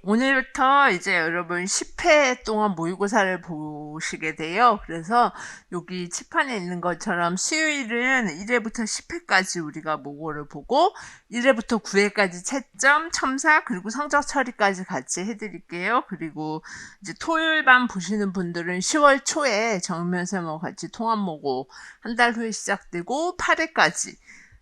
오늘부터 이제 여러분 10회 동안 모의고사를 보시게 돼요. 그래서 여기 칠판에 있는 것처럼 수요일은 1회부터 10회까지 우리가 모고를 보고 1회부터 9회까지 채점, 첨사, 그리고 성적 처리까지 같이 해드릴게요. 그리고 이제 토요일반 보시는 분들은 10월 초에 정면세모 같이 통합모고 한 달 후에 시작되고 8회까지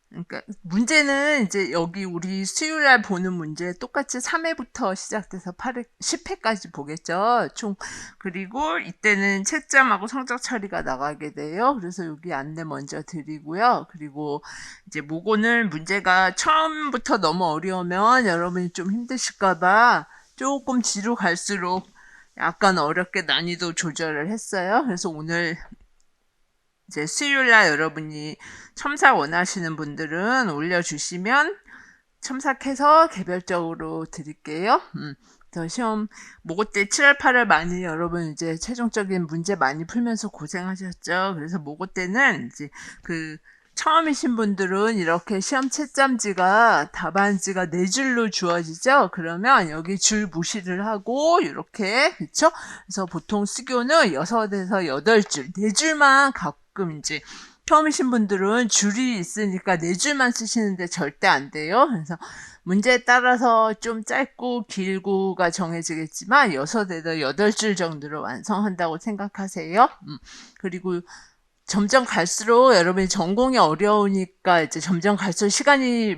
그러니까 문제는 이제 여기 우리 수요일날 보는 문제 똑같이 3회부터 시작돼서 8회, 10회까지 보겠죠. 총 그리고 이때는 채점하고 성적 처리가 나가게 돼요. 그래서 여기 안내 먼저 드리고요. 그리고 이제 모고는 문제가 처음부터 너무 어려우면 여러분이 좀 힘드실까봐 조금 뒤로 갈수록 약간 어렵게 난이도 조절을 했어요. 그래서 오늘 이제 수요일날 여러분이 첨삭 원하시는 분들은 올려주시면 첨삭해서 개별적으로 드릴게요. 더 시험 모고 때 7월 8월 많이 여러분 이제 최종적인 문제 많이 풀면서 고생하셨죠. 그래서 모고 때는 이제 그 처음이신 분들은 이렇게 시험 채점지가 답안지가 4줄로 주어지죠. 그러면 여기 줄 무시를 하고 이렇게 그쵸? 그래서 보통 수교는 6에서 8줄, 4줄만 가끔 이제 처음이신 분들은 줄이 있으니까 4줄만 쓰시는데 절대 안 돼요. 그래서 문제에 따라서 좀 짧고 길고가 정해지겠지만 6에서 8줄 정도로 완성한다고 생각하세요. 그리고 점점 갈수록 여러분이 전공이 어려우니까 이제 점점 갈수록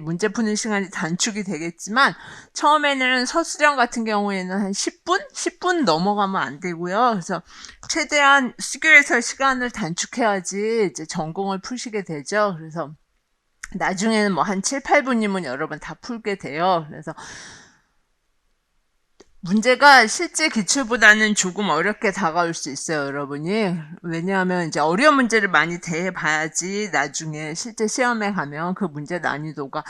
문제 푸는 시간이 단축이 되겠지만 처음에는 서술형 같은 경우에는 한 10분? 10분 넘어가면 안 되고요. 그래서 최대한 수교에서 시간을 단축해야지 이제 전공을 푸시게 되죠. 그래서 나중에는 뭐 한 7, 8분이면 여러분 다 풀게 돼요. 그래서 문제가 실제 기출보다는 조금 어렵게 다가올 수 있어요, 여러분이. 왜냐하면 이제 어려운 문제를 많이 대해봐야지 나중에 실제 시험에 가면 그 문제 난이도가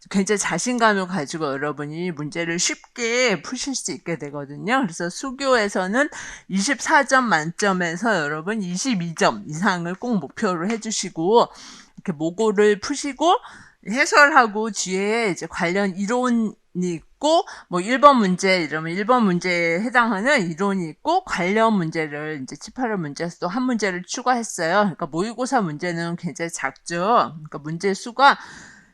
굉장히 자신감을 가지고 여러분이 문제를 쉽게 푸실 수 있게 되거든요. 그래서 수교에서는 24점 만점에서 여러분 22점 이상을 꼭 목표로 해주시고 이렇게 모고를 푸시고 해설하고 뒤에 이제 관련 이론이 있고, 뭐 1번 문제 이러면 1번 문제에 해당하는 이론이 있고, 관련 문제를 이제 7, 8월 문제에서 또 한 문제를 추가했어요. 그러니까 모의고사 문제는 굉장히 작죠. 그러니까 문제 수가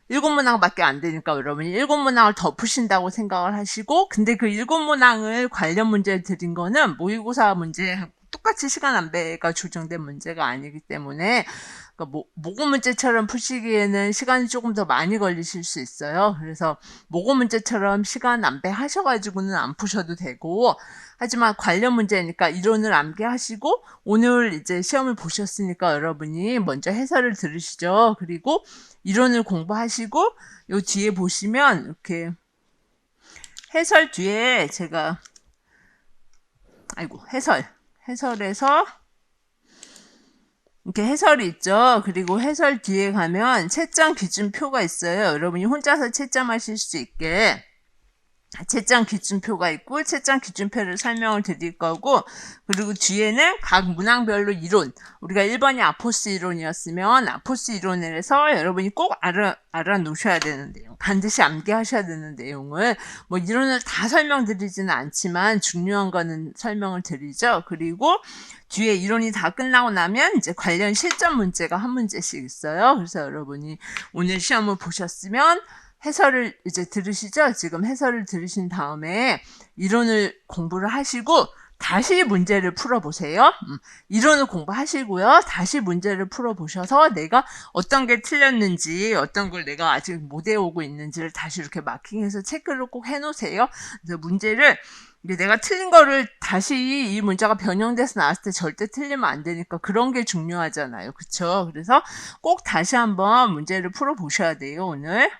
7문항밖에 안 되니까 여러분이 7문항을 더 푸신다고 생각을 하시고, 근데 그 7문항을 관련 문제를 드린 거는 모의고사 문제 똑같이 시간 안배가 조정된 문제가 아니기 때문에 그러니까 모고 문제처럼 푸시기에는 시간이 조금 더 많이 걸리실 수 있어요. 그래서 모고 문제처럼 시간 암배하셔가지고는 안 푸셔도 되고 하지만 관련 문제니까 이론을 암기하시고 오늘 이제 시험을 보셨으니까 여러분이 먼저 해설을 들으시죠. 그리고 이론을 공부하시고 요 뒤에 보시면 이렇게 해설 뒤에 제가 해설에서 이렇게 해설이 있죠. 그리고 해설 뒤에 가면 채점 기준표가 있어요. 여러분이 혼자서 채점하실 수 있게 채점 기준표가 있고 채점 기준표를 설명을 드릴 거고 그리고 뒤에는 각 문항별로 이론 우리가 1번이 아포스 이론이었으면 아포스 이론에서 여러분이 꼭 알아 놓으셔야 되는 내용 반드시 암기하셔야 되는 내용을 뭐 이론을 다 설명드리지는 않지만 중요한 거는 설명을 드리죠. 그리고 뒤에 이론이 다 끝나고 나면 이제 관련 실전 문제가 한 문제씩 있어요. 그래서 여러분이 오늘 시험을 보셨으면 해설을 이제 들으시죠? 지금 해설을 들으신 다음에 이론을 공부를 하시고 다시 문제를 풀어보세요. 이론을 공부하시고요. 다시 문제를 풀어보셔서 내가 어떤 게 틀렸는지 어떤 걸 내가 아직 못 외우고 있는지를 다시 이렇게 마킹해서 체크를 꼭 해놓으세요. 그래서 문제를 내가 틀린 거를 다시 이 문제가 변형돼서 나왔을 때 절대 틀리면 안 되니까 그런 게 중요하잖아요. 그쵸? 그래서 꼭 다시 한번 문제를 풀어보셔야 돼요, 오늘.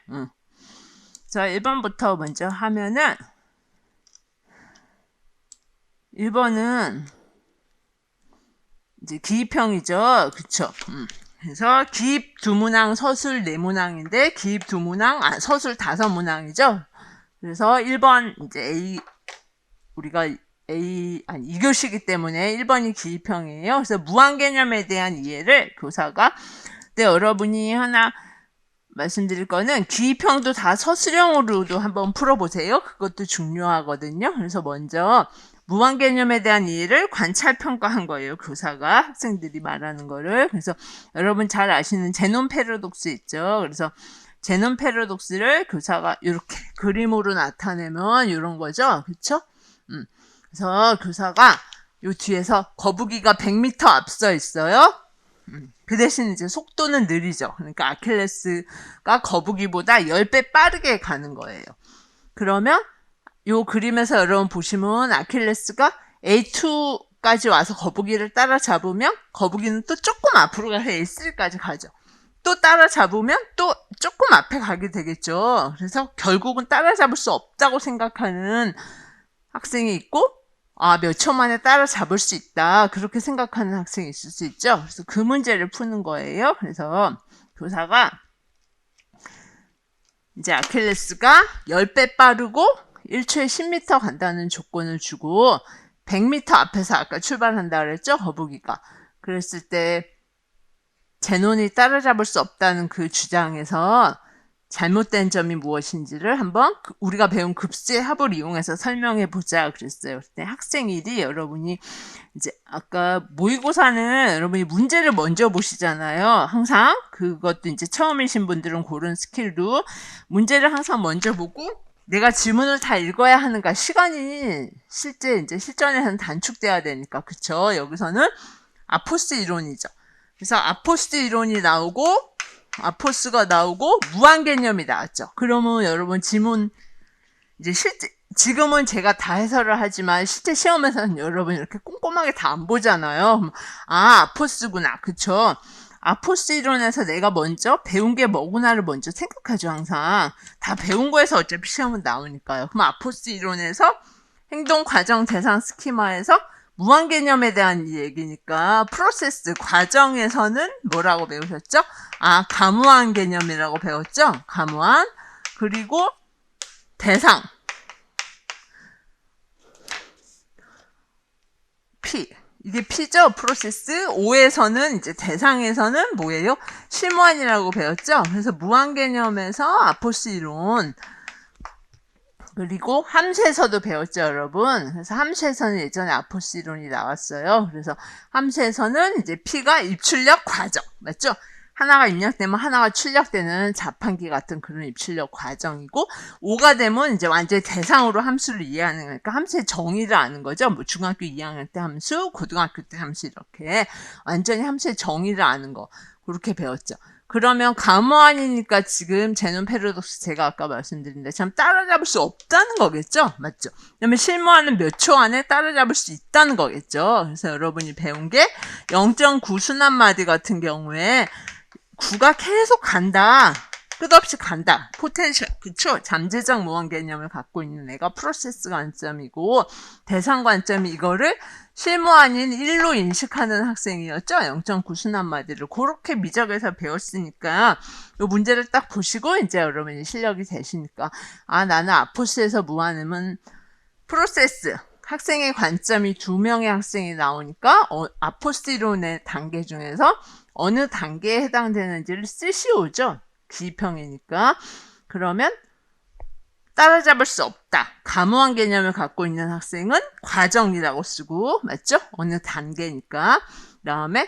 자, 1번부터 먼저 하면은 1번은 이제 기입형이죠. 그쵸? 그래서 기입 2문항, 서술 4문항인데 기입 2문항, 서술 5문항이죠. 그래서 1번 이제 우리가 2교시이기 때문에 1번이 기입형이에요. 그래서 무한 개념에 대한 이해를 교사가 근데 여러분이 하나 말씀드릴 거는 기입형도 다 서술형으로도 한번 풀어보세요. 그것도 중요하거든요. 그래서 먼저 무한개념에 대한 이해를 관찰평가한 거예요. 교사가 학생들이 말하는 거를. 그래서 여러분 잘 아시는 제논 패러독스 있죠. 그래서 제논 패러독스를 교사가 이렇게 그림으로 나타내면 이런 거죠. 그쵸? 그래서 교사가 요 뒤에서 거북이가 100m 앞서 있어요. 그 대신 이제 속도는 느리죠. 그러니까 아킬레스가 거북이보다 10배 빠르게 가는 거예요. 그러면 요 그림에서 여러분 보시면 아킬레스가 A2까지 와서 거북이를 따라잡으면 거북이는 또 조금 앞으로 가서 A3까지 가죠. 또 따라잡으면 또 조금 앞에 가게 되겠죠. 그래서 결국은 따라잡을 수 없다고 생각하는 학생이 있고 몇 초 만에 따라잡을 수 있다. 그렇게 생각하는 학생이 있을 수 있죠. 그래서 그 문제를 푸는 거예요. 그래서 교사가 이제 아킬레스가 10배 빠르고 1초에 10m 간다는 조건을 주고 100m 앞에서 아까 출발한다 그랬죠? 거북이가. 그랬을 때 제논이 따라잡을 수 없다는 그 주장에서 잘못된 점이 무엇인지를 한번 우리가 배운 급수의 합을 이용해서 설명해 보자 그랬어요. 그때 학생 1이 여러분이 이제 아까 모의고사는 여러분이 문제를 먼저 보시잖아요. 항상 그것도 이제 처음이신 분들은 그런 스킬도 문제를 항상 먼저 보고 내가 지문을 다 읽어야 하는가 시간이 실제 이제 실전에서는 단축돼야 되니까 그쵸? 여기서는 아포스 이론이죠. 그래서 아포스 이론이 나오고 아포스가 나오고 무한개념이 나왔죠. 그러면 여러분 지문 이제 지금은 제가 다 해설을 하지만 실제 시험에서는 여러분 이렇게 꼼꼼하게 다 안 보잖아요. 아포스구나. 그쵸? 아포스 이론에서 내가 먼저 배운 게 뭐구나를 먼저 생각하죠. 항상 다 배운 거에서 어차피 시험은 나오니까요. 그럼 아포스 이론에서 행동 과정 대상 스키마에서 무한개념에 대한 얘기니까 프로세스 과정에서는 뭐라고 배우셨죠? 가무한 개념이라고 배웠죠? 가무한. 그리고 대상 P 이게 P죠? 프로세스. O에서는 이제 대상에서는 뭐예요? 실무안이라고 배웠죠? 그래서 무한개념에서 아포스 이론 그리고 함수에서도 배웠죠, 여러분. 그래서 함수에서는 예전에 아포스 이론이 나왔어요. 그래서 함수에서는 이제 P가 입출력 과정, 맞죠? 하나가 입력되면 하나가 출력되는 자판기 같은 그런 입출력 과정이고, O가 되면 이제 완전히 대상으로 함수를 이해하는 거니까 함수의 정의를 아는 거죠. 뭐 중학교 2학년 때 함수, 고등학교 때 함수 이렇게 완전히 함수의 정의를 아는 거 그렇게 배웠죠. 그러면 가무안이니까 지금 제논 패러독스 제가 아까 말씀드린데 참 따라잡을 수 없다는 거겠죠? 맞죠? 그러면 실무안은 몇 초 안에 따라잡을 수 있다는 거겠죠? 그래서 여러분이 배운 게 0.9 순환마디 같은 경우에 9가 계속 간다. 끝없이 간다. 포텐셜, 그쵸? 잠재적 무한 개념을 갖고 있는 애가 프로세스 관점이고 대상 관점이 이거를 실무안인 1로 인식하는 학생이었죠. 0.9 순환마디를 그렇게 미적에서 배웠으니까 이 문제를 딱 보시고 이제 여러분이 실력이 되시니까 나는 아포스에서 무한음은 프로세스 학생의 관점이 2명의 학생이 나오니까 아포스 이론의 단계 중에서 어느 단계에 해당되는지를 쓰시오죠. 기입형이니까. 그러면 따라잡을 수 없다. 가무한 개념을 갖고 있는 학생은 과정이라고 쓰고, 맞죠? 어느 단계니까. 그 다음에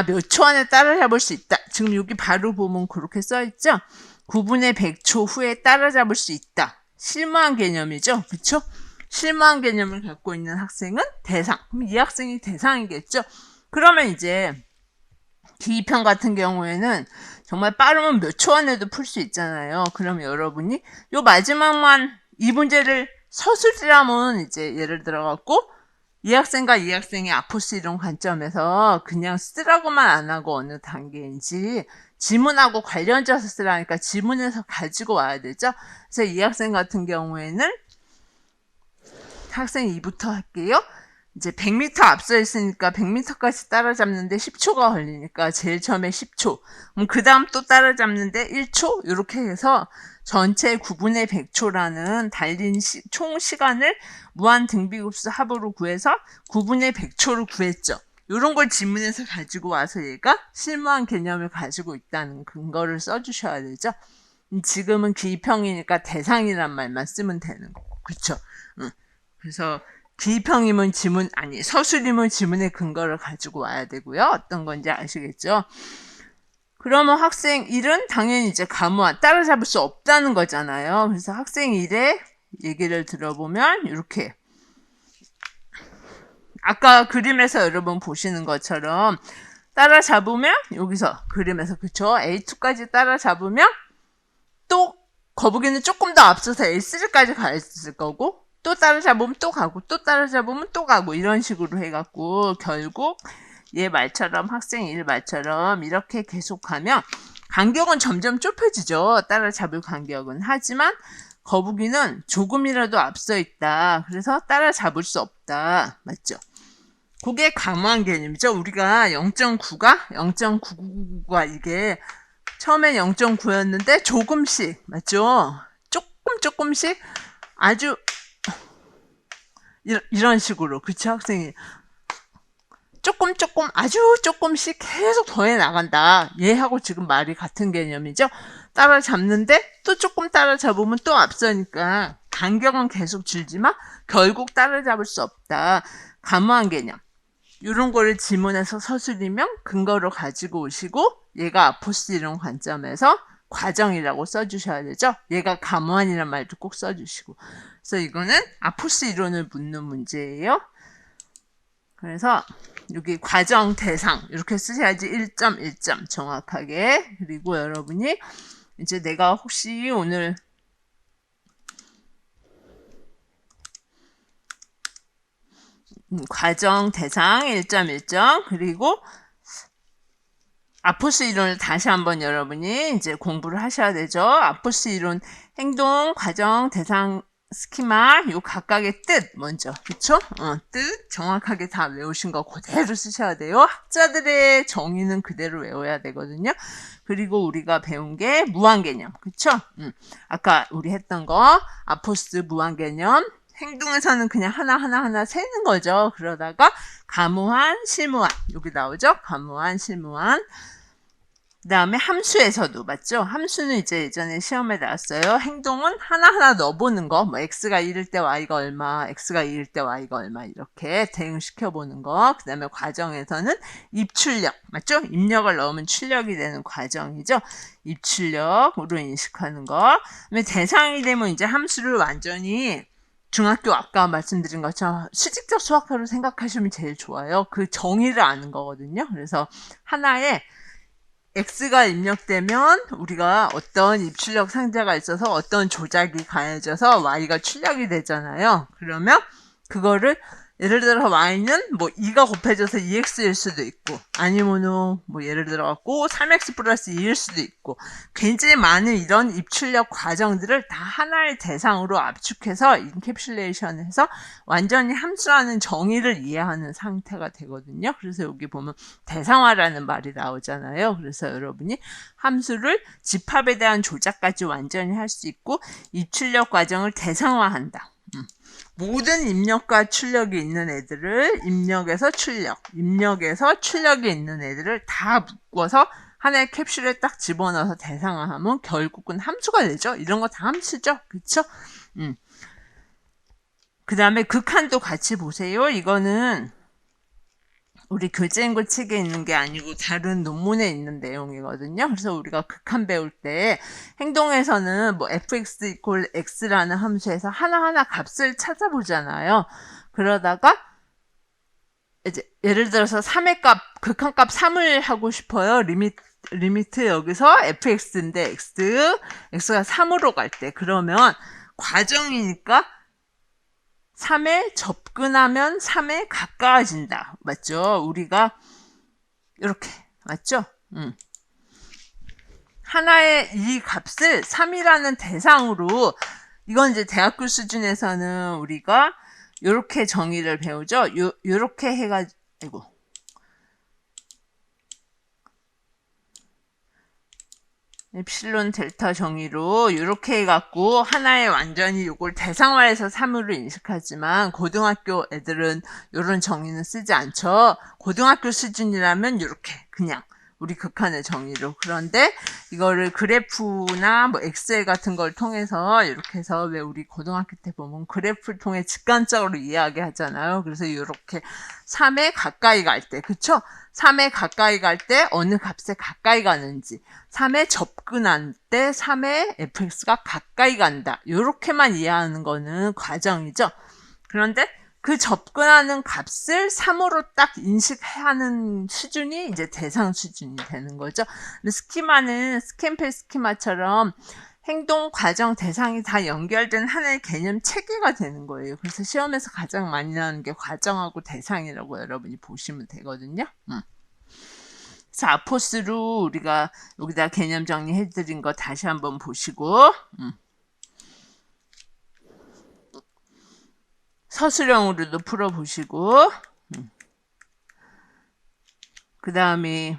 몇 초 안에 따라잡을 수 있다. 지금 여기 바로 보면 그렇게 써있죠? 9분의 100초 후에 따라잡을 수 있다. 실무한 개념이죠. 그쵸? 실무한 개념을 갖고 있는 학생은 대상. 그럼 이 학생이 대상이겠죠? 그러면 이제 기입형 같은 경우에는 정말 빠르면 몇 초 안에도 풀 수 있잖아요. 그럼 여러분이 요 마지막만 이 문제를 서술이라면 이제 예를 들어갖고 이 학생과 이 학생의 아포스 이론 관점에서 그냥 쓰라고만 안 하고 어느 단계인지 지문하고 관련져서 쓰라니까 지문에서 가지고 와야 되죠. 그래서 이 학생 같은 경우에는 학생 2부터 할게요. 이제 100m 앞서 있으니까 100m까지 따라잡는데 10초가 걸리니까 제일 처음에 10초. 그 다음 또 따라잡는데 1초? 이렇게 해서 전체 9분의 100초라는 달린 총 시간을 무한 등비급수 합으로 구해서 9분의 100초를 구했죠. 요런 걸 지문에서 가지고 와서 얘가 실무한 개념을 가지고 있다는 근거를 써주셔야 되죠. 지금은 기입형이니까 대상이란 말만 쓰면 되는 거고, 그쵸? 그래서 기입형이면 지문, 아니, 서술이면 지문의 근거를 가지고 와야 되고요. 어떤 건지 아시겠죠? 그러면 학생 1은 당연히 이제 가무한, 따라잡을 수 없다는 거잖아요. 그래서 학생 1의 얘기를 들어보면, 이렇게. 아까 그림에서 여러분 보시는 것처럼, 따라잡으면, 여기서 그림에서, 그쵸? A2까지 따라잡으면, 또, 거북이는 조금 더 앞서서 A3까지 가 있을 거고, 또 따라잡으면 또 가고, 또 따라잡으면 또 가고, 이런 식으로 해갖고, 결국, 얘 말처럼, 학생 1 말처럼, 이렇게 계속하면, 간격은 점점 좁혀지죠. 따라잡을 간격은. 하지만, 거북이는 조금이라도 앞서 있다. 그래서 따라잡을 수 없다. 맞죠? 그게 가무한 개념이죠. 우리가 0.9가 이게, 처음엔 0.9였는데 조금씩, 맞죠? 조금씩 아주 이런 식으로, 그치 학생이 아주 조금씩 계속 더해 나간다. 얘하고 지금 말이 같은 개념이죠. 따라잡는데 또 조금 따라잡으면 또 앞서니까 간격은 계속 줄지만 결국 따라잡을 수 없다. 가무한 개념. 이런 거를 지문에서 서술이면 근거로 가지고 오시고 얘가 아포스 이론 관점에서 과정이라고 써주셔야 되죠. 얘가 가무한이란 말도 꼭 써주시고. 그래서 이거는 아포스 이론을 묻는 문제예요. 그래서 여기 과정 대상 이렇게 쓰셔야지 1.1점 정확하게. 그리고 여러분이 이제 내가 혹시 오늘 과정 대상 1.1점 그리고 아포스 이론을 다시 한번 여러분이 이제 공부를 하셔야 되죠. 아포스 이론 행동, 과정, 대상, 스키마 요 각각의 뜻 먼저 그쵸? 뜻 정확하게 다 외우신 거 그대로 쓰셔야 돼요. 학자들의 정의는 그대로 외워야 되거든요. 그리고 우리가 배운 게 무한개념 그쵸? 아까 우리 했던 거 아포스 무한개념 행동에서는 그냥 하나 세는 거죠. 그러다가 가무한, 실무한 여기 나오죠. 가무한, 실무한 그 다음에 함수에서도 맞죠? 함수는 이제 예전에 시험에 나왔어요. 행동은 하나하나 넣어보는 거. 뭐 x가 1일 때 y가 얼마, x가 2일 때 y가 얼마 이렇게 대응시켜보는 거. 그 다음에 과정에서는 입출력 맞죠? 입력을 넣으면 출력이 되는 과정이죠. 입출력으로 인식하는 거. 그다음에 대상이 되면 이제 함수를 완전히 중학교 아까 말씀드린 것처럼 수직적 수학으로 생각하시면 제일 좋아요. 그 정의를 아는 거거든요. 그래서 하나의 x가 입력되면 우리가 어떤 입출력 상자가 있어서 어떤 조작이 가해져서 y가 출력이 되잖아요. 그러면 그거를 예를 들어 y는 뭐 2가 곱해져서 2x일 수도 있고 아니면은 뭐 예를 들어 갖고 3x 플러스 2일 수도 있고 굉장히 많은 이런 입출력 과정들을 다 하나의 대상으로 압축해서 인캡슐레이션해서 완전히 함수라는 정의를 이해하는 상태가 되거든요. 그래서 여기 보면 대상화라는 말이 나오잖아요. 그래서 여러분이 함수를 집합에 대한 조작까지 완전히 할 수 있고 입출력 과정을 대상화한다. 모든 입력과 출력이 있는 애들을 입력에서 출력이 있는 애들을 다 묶어서 하나의 캡슐에 딱 집어넣어서 대상화하면 결국은 함수가 되죠. 이런 거 다 함수죠. 그쵸? 그 다음에 극한도 같이 보세요. 이거는 우리 교재인고 책에 있는 게 아니고 다른 논문에 있는 내용이거든요. 그래서 우리가 극한 배울 때 행동에서는 뭐 fx 이퀄 x라는 함수에서 하나하나 값을 찾아보잖아요. 그러다가 이제 예를 들어서 3의 값, 극한값 3을 하고 싶어요. 리미트 여기서 fx인데 x가 3으로 갈 때 그러면 과정이니까 3에 접근하면 3에 가까워진다. 맞죠? 우리가 이렇게 맞죠? 하나의 이 값을 3이라는 대상으로 이건 이제 대학교 수준에서는 우리가 이렇게 정의를 배우죠. 요렇게 해가지고 엡실론 델타 정의로 이렇게 해갖고 하나의 완전히 이걸 대상화해서 3으로 인식하지만 고등학교 애들은 이런 정의는 쓰지 않죠. 고등학교 수준이라면 이렇게 그냥 우리 극한의 정의로. 그런데 이거를 그래프나 뭐 엑셀 같은 걸 통해서 이렇게 해서 왜 우리 고등학교 때 보면 그래프를 통해 직관적으로 이야기하잖아요. 그래서 이렇게 3에 가까이 갈 때, 그쵸? 3에 가까이 갈 때 어느 값에 가까이 가는지, 3에 접근할 때 3에 fx가 가까이 간다. 이렇게만 이해하는 거는 과정이죠. 그런데 그 접근하는 값을 3으로 딱 인식하는 수준이 이제 대상 수준이 되는 거죠. 스키마는 스캔펠 스키마처럼 행동, 과정, 대상이 다 연결된 하나의 개념 체계가 되는 거예요. 그래서 시험에서 가장 많이 나오는 게 과정하고 대상이라고 여러분이 보시면 되거든요. 그래서 아포스로 우리가 여기다 개념 정리해드린 거 다시 한번 보시고 서술형으로도 풀어보시고 그 다음에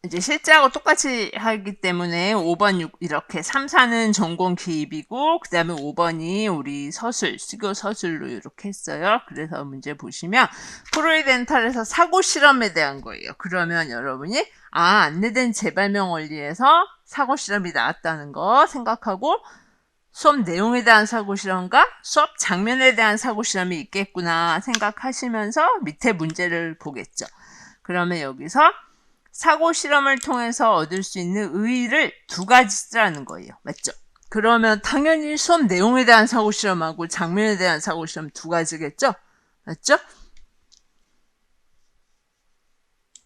이제 실제하고 똑같이 하기 때문에 5번 6 이렇게 3, 4는 전공 기입이고 그 다음에 5번이 우리 서술, 수교 서술로 이렇게 했어요. 그래서 문제 보시면 프로이덴탈에서 사고 실험에 대한 거예요. 그러면 여러분이 안내된 재발명 원리에서 사고 실험이 나왔다는 거 생각하고 수업 내용에 대한 사고 실험과 수업 장면에 대한 사고 실험이 있겠구나 생각하시면서 밑에 문제를 보겠죠. 그러면 여기서 사고 실험을 통해서 얻을 수 있는 의의를 두 가지 쓰라는 거예요. 맞죠? 그러면 당연히 수업 내용에 대한 사고 실험하고 장면에 대한 사고 실험 두 가지겠죠? 맞죠?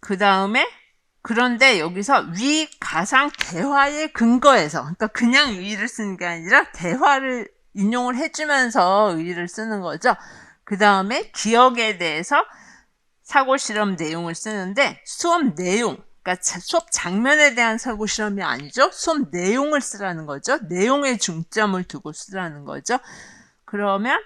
그 다음에 그런데 여기서 위 가상 대화의 근거에서 그러니까 그냥 의의를 쓰는 게 아니라 대화를 인용을 해주면서 의의를 쓰는 거죠. 그 다음에 기억에 대해서 사고 실험 내용을 쓰는데 수업 내용, 그러니까 수업 장면에 대한 사고 실험이 아니죠. 수업 내용을 쓰라는 거죠. 내용에 중점을 두고 쓰라는 거죠. 그러면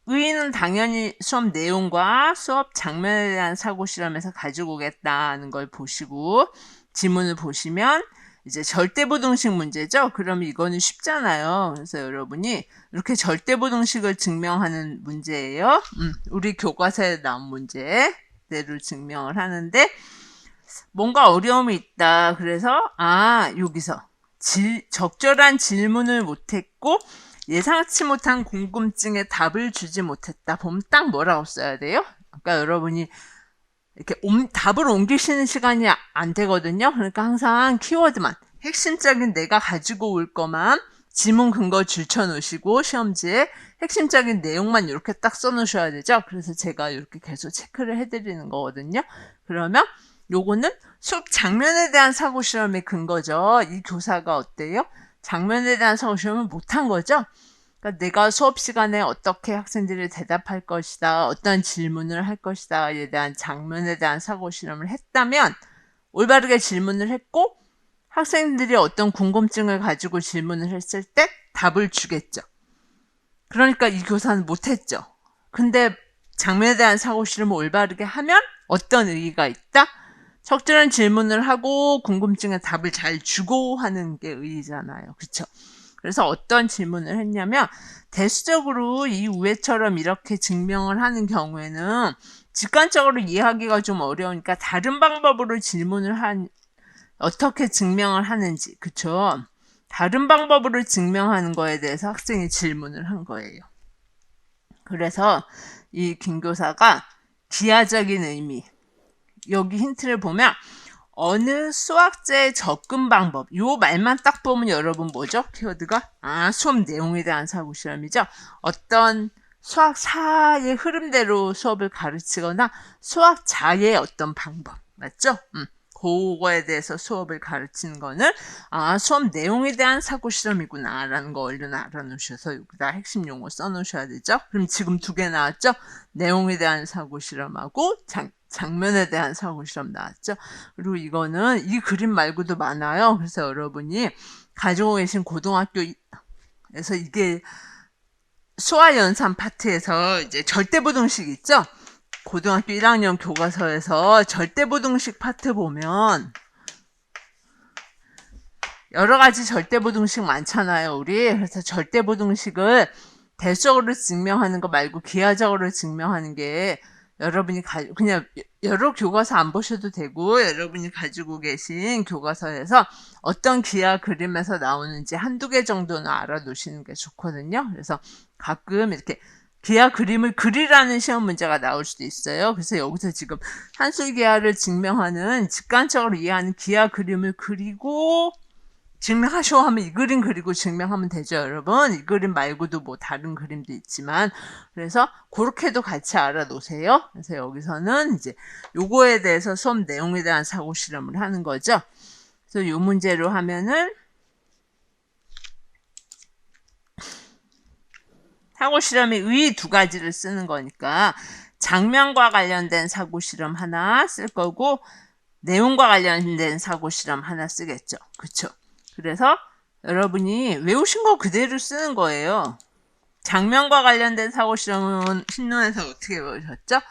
의의는 당연히 수업 내용과 수업 장면에 대한 사고 실험에서 가지고 오겠다는 걸 보시고 지문을 보시면 이제 절대부등식 문제죠. 그러면 이거는 쉽잖아요. 그래서 여러분이 이렇게 절대부등식을 증명하는 문제예요. 우리 교과서에 나온 문제대로 증명을 하는데 뭔가 어려움이 있다. 그래서 여기서 적절한 질문을 못했고 예상치 못한 궁금증에 답을 주지 못했다. 보면 딱 뭐라고 써야 돼요? 그러니까 여러분이 이렇게 답을 옮기시는 시간이 안 되거든요. 그러니까 항상 키워드만 핵심적인 내가 가지고 올 것만 지문 근거 줄쳐 놓으시고 시험지에 핵심적인 내용만 이렇게 딱 써 놓으셔야 되죠. 그래서 제가 이렇게 계속 체크를 해드리는 거거든요. 그러면 요거는 수업 장면에 대한 사고 실험의 근거죠. 이 교사가 어때요? 장면에 대한 사고 실험을 못한 거죠. 그러니까 내가 수업 시간에 어떻게 학생들이 대답할 것이다, 어떤 질문을 할 것이다에 대한 장면에 대한 사고 실험을 했다면 올바르게 질문을 했고 학생들이 어떤 궁금증을 가지고 질문을 했을 때 답을 주겠죠. 그러니까 이 교사는 못했죠. 근데 장면에 대한 사고 실험을 올바르게 하면 어떤 의의가 있다? 적절한 질문을 하고 궁금증에 답을 잘 주고 하는 게 의의잖아요. 그렇죠? 그래서 어떤 질문을 했냐면 대수적으로 이 우회처럼 이렇게 증명을 하는 경우에는 직관적으로 이해하기가 좀 어려우니까 다른 방법으로 질문을 어떻게 증명을 하는지, 그쵸? 다른 방법으로 증명하는 거에 대해서 학생이 질문을 한 거예요. 그래서 이 김교사가 기하적인 의미, 여기 힌트를 보면 어느 수학자의 접근 방법, 요 말만 딱 보면 여러분 뭐죠? 키워드가 수업 내용에 대한 사고 실험이죠. 어떤 수학사의 흐름대로 수업을 가르치거나 수학자의 어떤 방법, 맞죠? 그거에 대해서 수업을 가르치는 거는 수업 내용에 대한 사고 실험이구나 라는 거 얼른 알아놓으셔서 여기다 핵심 용어 써놓으셔야 되죠. 그럼 지금 두 개 나왔죠? 내용에 대한 사고 실험하고 장면에 대한 사고 실험 나왔죠. 그리고 이거는 이 그림 말고도 많아요. 그래서 여러분이 가지고 계신 고등학교에서 이게 수화연산 파트에서 이제 절대부등식 있죠? 고등학교 1학년 교과서에서 절대부등식 파트 보면 여러 가지 절대부등식 많잖아요, 우리. 그래서 절대부등식을 대적으로 증명하는 거 말고 기하적으로 증명하는 게 여러분이 그냥 여러 교과서 안 보셔도 되고 여러분이 가지고 계신 교과서에서 어떤 기하 그림에서 나오는지 한두 개 정도는 알아두시는 게 좋거든요. 그래서 가끔 이렇게 기하 그림을 그리라는 시험 문제가 나올 수도 있어요. 그래서 여기서 지금 산술기하를 증명하는 직관적으로 이해하는 기하 그림을 그리고 증명하쇼 하면 이 그림 그리고 증명하면 되죠, 여러분. 이 그림 말고도 뭐 다른 그림도 있지만. 그래서 그렇게도 같이 알아놓으세요. 그래서 여기서는 이제 요거에 대해서 수업 내용에 대한 사고 실험을 하는 거죠. 그래서 요 문제로 하면은 사고 실험이 의 두 가지를 쓰는 거니까 장면과 관련된 사고 실험 하나 쓸 거고 내용과 관련된 사고 실험 하나 쓰겠죠. 그쵸? 그래서 여러분이 외우신 거 그대로 쓰는 거예요. 장면과 관련된 사고 실험은 신론에서 어떻게 외우셨죠?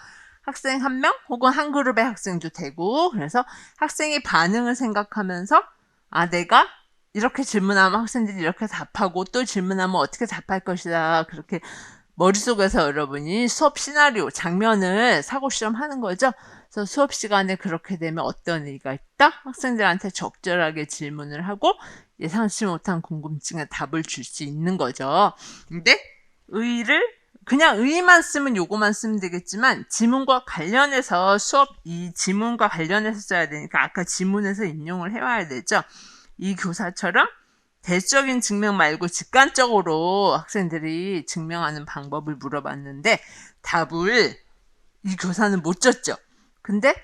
학생 한 명 혹은 한 그룹의 학생도 되고 그래서 학생의 반응을 생각하면서 내가 이렇게 질문하면 학생들이 이렇게 답하고 또 질문하면 어떻게 답할 것이다. 그렇게 머릿속에서 여러분이 수업 시나리오, 장면을 사고 실험하는 거죠. 그래서 수업 시간에 그렇게 되면 어떤 의의가 있다? 학생들한테 적절하게 질문을 하고 예상치 못한 궁금증에 답을 줄 수 있는 거죠. 근데 의의를 그냥 의의만 쓰면 요거만 쓰면 되겠지만 지문과 관련해서 이 지문과 관련해서 써야 되니까 아까 지문에서 인용을 해와야 되죠. 이 교사처럼 대적인 증명 말고 직관적으로 학생들이 증명하는 방법을 물어봤는데 답을 이 교사는 못 줬죠. 근데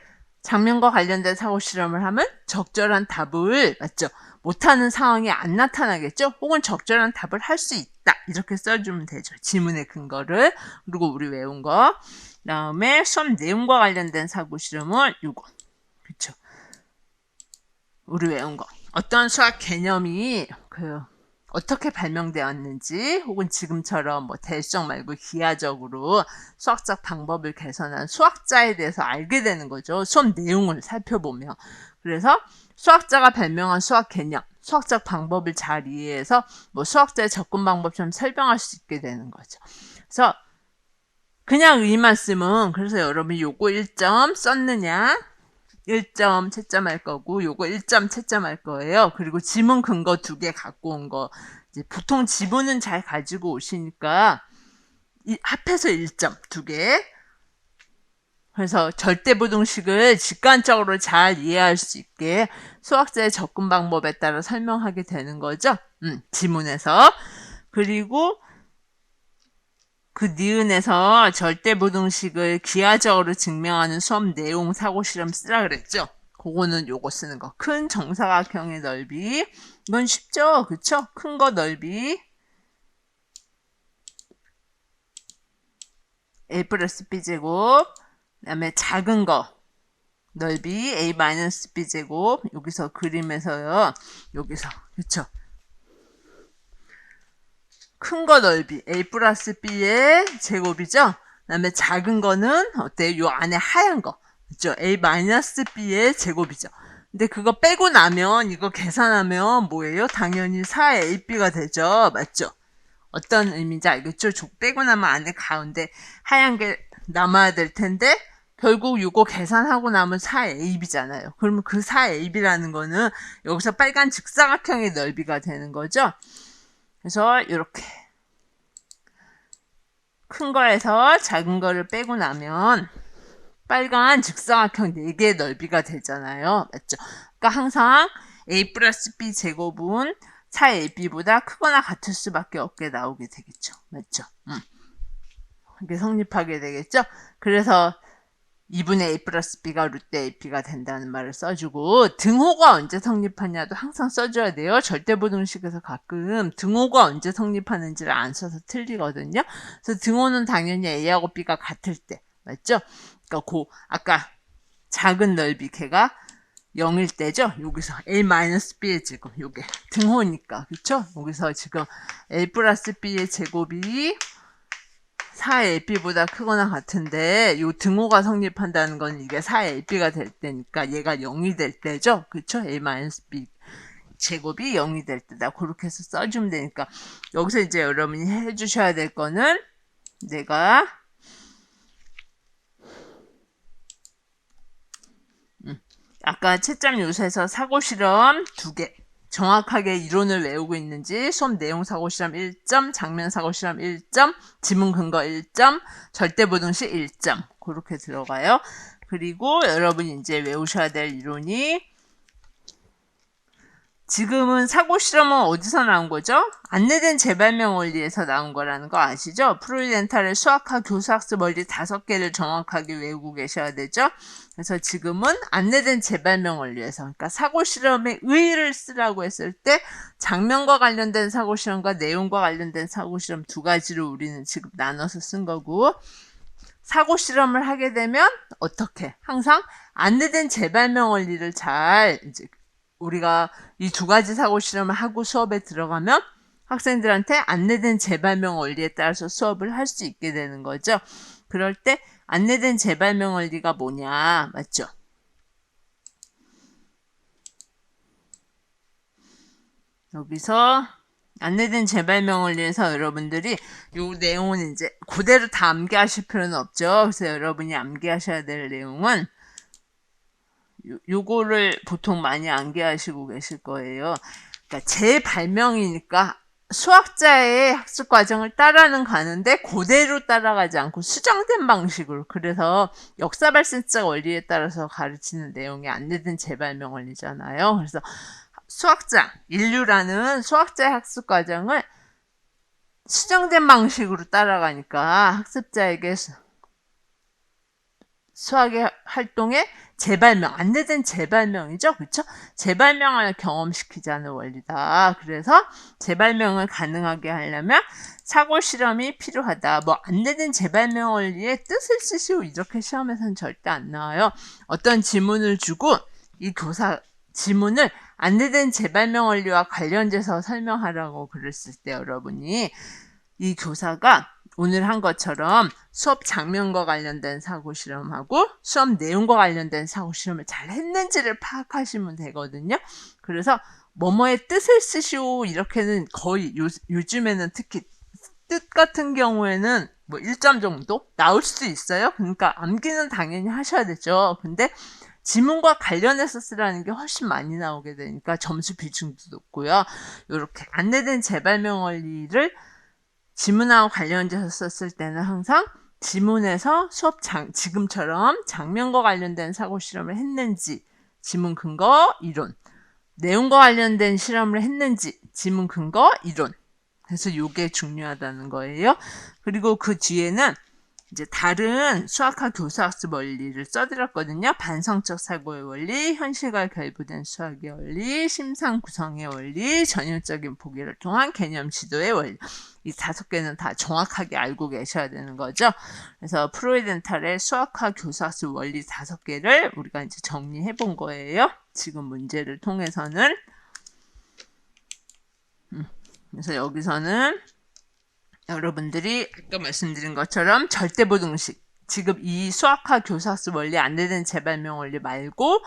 장면과 관련된 사고 실험을 하면 적절한 답을 맞죠? 못하는 상황이 안 나타나겠죠? 혹은 적절한 답을 할 수 있다. 이렇게 써주면 되죠. 지문의 근거를. 그리고 우리 외운 거. 그다음에 수업 내용과 관련된 사고 실험은 요거. 그쵸? 우리 외운 거. 어떤 수학 개념이 어떻게 발명되었는지 혹은 지금처럼 뭐 대수적 말고 기하적으로 수학적 방법을 개선한 수학자에 대해서 알게 되는 거죠. 수업 내용을 살펴보면. 그래서 수학자가 발명한 수학 개념, 수학적 방법을 잘 이해해서 뭐 수학자의 접근 방법처럼 설명할 수 있게 되는 거죠. 그래서 그냥 의의만 쓰면 그래서 여러분이 요거 1점 썼느냐 1점 채점할 거고 요거 1점 채점할 거예요. 그리고 지문 근거 2개 갖고 온 거 이제 보통 지문은 잘 가지고 오시니까 합해서 1점 2개. 그래서 절대부등식을 직관적으로 잘 이해할 수 있게 수학자의 접근 방법에 따라 설명하게 되는 거죠. 지문에서. 그리고 그 니은에서 절대부등식을 기하적으로 증명하는 수업 내용 사고 실험 쓰라 그랬죠. 그거는 요거 쓰는 거. 큰 정사각형의 넓이. 이건 쉽죠? 그쵸? 큰 거 넓이. a 플러스 b 제곱. 그 다음에 작은 거 넓이 a 마이너스 b 제곱. 여기서 그림에서요. 여기서. 그쵸? 큰 거 넓이 a 플러스 b의 제곱이죠. 그 다음에 작은 거는 어때요? 요 안에 하얀 거 그죠? a 마이너스 b의 제곱이죠. 근데 그거 빼고 나면 이거 계산하면 뭐예요? 당연히 4ab가 되죠. 맞죠? 어떤 의미인지 알겠죠? 빼고 나면 안에 가운데 하얀 게 남아야 될 텐데 결국 이거 계산하고 나면 4ab잖아요. 그러면 그 4ab라는 거는 여기서 빨간 직사각형의 넓이가 되는 거죠. 그래서 이렇게 큰 거에서 작은 거를 빼고 나면 빨간 직사각형 4개의 넓이가 되잖아요. 맞죠? 그러니까 항상 a 플러스 b 제곱은 4ab보다 크거나 같을 수밖에 없게 나오게 되겠죠. 맞죠? 이게 성립하게 되겠죠? 그래서 2분의 a 플러스 b가 루트 ap가 된다는 말을 써주고 등호가 언제 성립하냐도 항상 써줘야 돼요. 절대부등식에서 가끔 등호가 언제 성립하는지를 안 써서 틀리거든요. 그래서 등호는 당연히 a하고 b가 같을 때 맞죠? 그러니까 아까 작은 넓이 걔가 0일 때죠. 여기서 a-b의 제곱 요게 등호니까 그쵸? 여기서 지금 a 플러스 b의 제곱이 4ab보다 크거나 같은데 요 등호가 성립한다는 건 이게 4ab가 될 때니까 얘가 0이 될 때죠. 그쵸? a-b 제곱이 0이 될 때다. 그렇게 해서 써주면 되니까 여기서 이제 여러분이 해주셔야 될 거는 내가 아까 채점 요소에서 사고실험 2개 정확하게 이론을 외우고 있는지 수업 내용 사고실험 1점, 장면 사고실험 1점, 지문 근거 1점, 절대부등식 1점 그렇게 들어가요. 그리고 여러분이 이제 외우셔야 될 이론이 지금은 사고 실험은 어디서 나온 거죠? 안내된 재발명 원리에서 나온 거라는 거 아시죠? 프로이덴탈의 수학학, 교수학습 원리 5개를 정확하게 외우고 계셔야 되죠? 그래서 지금은 안내된 재발명 원리에서, 그러니까 사고 실험의 의의를 쓰라고 했을 때 장면과 관련된 사고 실험과 내용과 관련된 사고 실험 2가지로 우리는 지금 나눠서 쓴 거고, 사고 실험을 하게 되면 어떻게? 항상 안내된 재발명 원리를 잘 이제 우리가 이 2가지 사고 실험을 하고 수업에 들어가면 학생들한테 안내된 재발명 원리에 따라서 수업을 할 수 있게 되는 거죠. 그럴 때 안내된 재발명 원리가 뭐냐, 맞죠? 여기서 안내된 재발명 원리에서 여러분들이 요 내용은 이제 그대로 다 암기하실 필요는 없죠. 그래서 여러분이 암기하셔야 될 내용은 요거를 보통 많이 암기하시고 계실 거예요. 그러니까 재발명이니까 수학자의 학습 과정을 따라는 가는데 그대로 따라가지 않고 수정된 방식으로, 그래서 역사 발생자 원리에 따라서 가르치는 내용이 안내된 재발명 원리잖아요. 그래서 수학자, 인류라는 수학자의 학습 과정을 수정된 방식으로 따라가니까 학습자에게 수학의 활동에 재발명, 안내된 재발명이죠. 그렇죠? 재발명을 경험시키자는 원리다. 그래서 재발명을 가능하게 하려면 사고 실험이 필요하다. 뭐 안내된 재발명 원리의 뜻을 쓰시오 이렇게 시험에서는 절대 안 나와요. 어떤 지문을 주고 이 교사 지문을 안내된 재발명 원리와 관련돼서 설명하라고 그랬을 때 여러분이 이 교사가 오늘 한 것처럼 수업 장면과 관련된 사고 실험하고 수업 내용과 관련된 사고 실험을 잘 했는지를 파악하시면 되거든요. 그래서 뭐뭐의 뜻을 쓰시오 이렇게는 거의 요즘에는 특히 뜻 같은 경우에는 뭐 1점 정도 나올 수도 있어요. 그러니까 암기는 당연히 하셔야 되죠. 근데 지문과 관련해서 쓰라는 게 훨씬 많이 나오게 되니까 점수 비중도 높고요. 이렇게 안내된 재발명 원리를 지문하고 관련돼서 썼을 때는 항상 지문에서 지금처럼 장면과 관련된 사고 실험을 했는지 지문 근거 이론, 내용과 관련된 실험을 했는지 지문 근거 이론. 그래서 이게 중요하다는 거예요. 그리고 그 뒤에는 이제 다른 수학학 교수학습 원리를 써드렸거든요. 반성적 사고의 원리, 현실과 결부된 수학의 원리, 심상 구성의 원리, 전형적인 보기를 통한 개념 지도의 원리. 이 5개는 다 정확하게 알고 계셔야 되는 거죠. 그래서 프로이덴탈의 수학학 교수학습 원리 5개를 우리가 이제 정리해 본 거예요. 지금 문제를 통해서는. 그래서 여기서는 여러분들이 아까 말씀드린 것처럼 절대부등식, 지금 이 수학학 교사학습 원리 안내된 재발명 원리 말고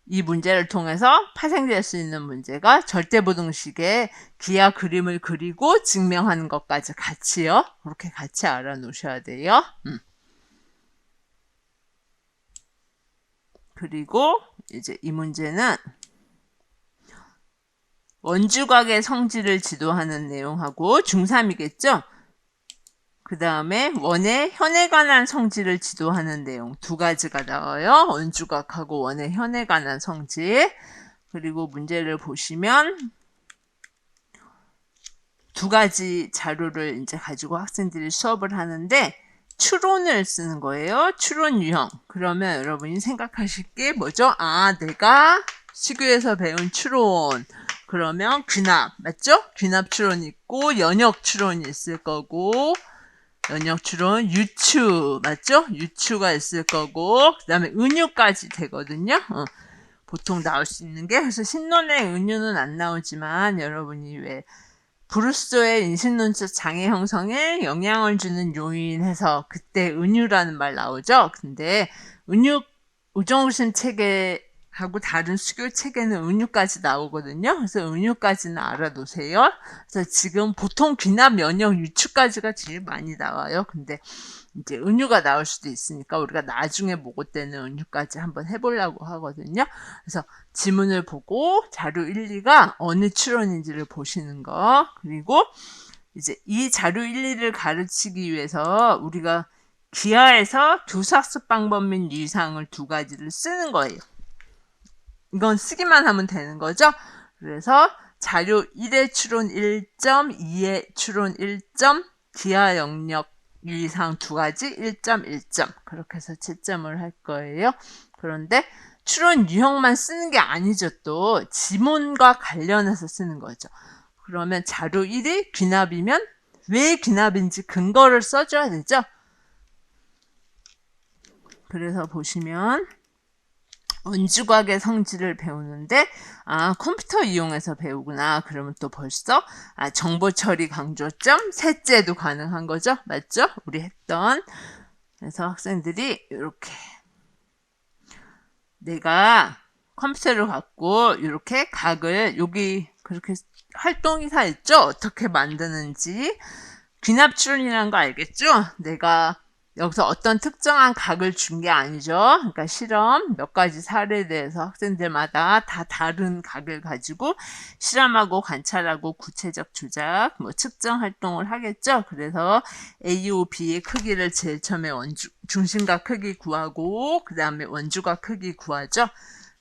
이 문제를 통해서 파생될 수 있는 문제가 절대부등식의 기하 그림을 그리고 증명하는 것까지 같이요. 그렇게 같이 알아놓으셔야 돼요. 그리고 이제 이 문제는 원주각의 성질을 지도하는 내용하고 중3이겠죠? 그 다음에 원의 현에 관한 성질을 지도하는 내용 2가지가 나와요. 원주각하고 원의 현에 관한 성질. 그리고 문제를 보시면 2가지 자료를 이제 가지고 학생들이 수업을 하는데 추론을 쓰는 거예요. 추론 유형. 그러면 여러분이 생각하실 게 뭐죠? 아, 내가 시교에서 배운 추론. 그러면 귀납, 맞죠? 귀납 추론이 있고 연역 추론이 있을 거고 연역 추론, 유추, 맞죠? 유추가 있을 거고 그 다음에 은유까지 되거든요. 보통 나올 수 있는 게, 그래서 신론의 은유는 안 나오지만 여러분이 왜 브루소의 인식론적 장애 형성에 영향을 주는 요인해서 그때 은유라는 말 나오죠. 근데 은유 우정우심 책에 하고 다른 수교 책에는 은유까지 나오거든요. 그래서 은유까지는 알아두세요. 그래서 지금 보통 귀납, 면역, 유추까지가 제일 많이 나와요. 근데 이제 은유가 나올 수도 있으니까 우리가 나중에 모고 때는 은유까지 한번 해보려고 하거든요. 그래서 지문을 보고 자료 1, 2가 어느 추론인지를 보시는 거. 그리고 이제 이 자료 1, 2를 가르치기 위해서 우리가 기하에서 교사학습 방법 및 유의사항을 두 가지를 쓰는 거예요. 이건 쓰기만 하면 되는 거죠. 그래서 자료 1의 추론 1점, 2의 추론 1점, 기하 영역 유의사항 두 가지 1.1점 그렇게 해서 채점을 할 거예요. 그런데 추론 유형만 쓰는 게 아니죠. 또 지문과 관련해서 쓰는 거죠. 그러면 자료 1이 귀납이면 왜 귀납인지 근거를 써줘야 되죠. 그래서 보시면 원주각의 성질을 배우는데 컴퓨터 이용해서 배우구나. 그러면 또 벌써 정보 처리 강조점 셋째도 가능한 거죠. 맞죠? 우리 했던. 그래서 학생들이 이렇게 내가 컴퓨터를 갖고 이렇게 각을 여기 그렇게 활동이사 있죠? 어떻게 만드는지. 귀납 추론이라는 거 알겠죠? 내가 여기서 어떤 특정한 각을 준 게 아니죠. 그러니까 실험 몇 가지 사례에 대해서 학생들마다 다 다른 각을 가지고 실험하고 관찰하고 구체적 조작, 측정 활동을 하겠죠. 그래서 A, B의 크기를 제일 처음에 중심각 크기 구하고 그 다음에 원주각 크기 구하죠.